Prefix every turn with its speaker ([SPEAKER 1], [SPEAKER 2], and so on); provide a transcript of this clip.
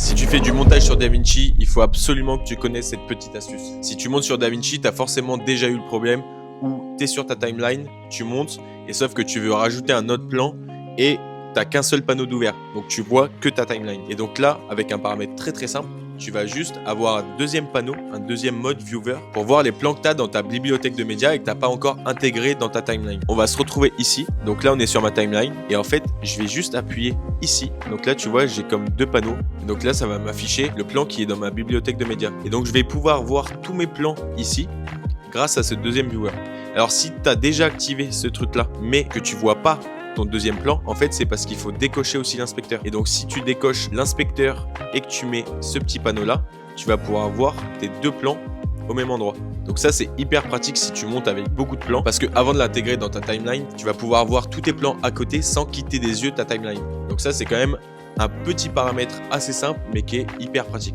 [SPEAKER 1] Si tu fais du montage sur DaVinci, il faut absolument que tu connaisses cette petite astuce. Si tu montes sur DaVinci, tu as forcément déjà eu le problème où tu es sur ta timeline, tu montes, et sauf que tu veux rajouter un autre plan et tu n'as qu'un seul panneau d'ouvert. Donc tu vois que ta timeline. Et donc là, avec un paramètre très simple, tu vas juste avoir un deuxième panneau, un deuxième mode viewer pour voir les plans que tu as dans ta bibliothèque de médias et que tu n'as pas encore intégré dans ta timeline. On va se retrouver ici. Donc là, on est sur ma timeline et en fait, je vais juste appuyer ici. Donc là, tu vois, j'ai comme deux panneaux. Et donc là, ça va m'afficher le plan qui est dans ma bibliothèque de médias. Et donc, je vais pouvoir voir tous mes plans ici grâce à ce deuxième viewer. Alors, si tu as déjà activé ce truc-là, mais que tu vois pas ton deuxième plan, en fait, c'est parce qu'il faut décocher aussi l'inspecteur. Et donc, si tu décoches l'inspecteur et que tu mets ce petit panneau-là, tu vas pouvoir voir tes deux plans au même endroit. Donc ça, c'est hyper pratique si tu montes avec beaucoup de plans parce que avant de l'intégrer dans ta timeline, tu vas pouvoir voir tous tes plans à côté sans quitter des yeux ta timeline. Donc ça, c'est quand même un petit paramètre assez simple, mais qui est hyper pratique.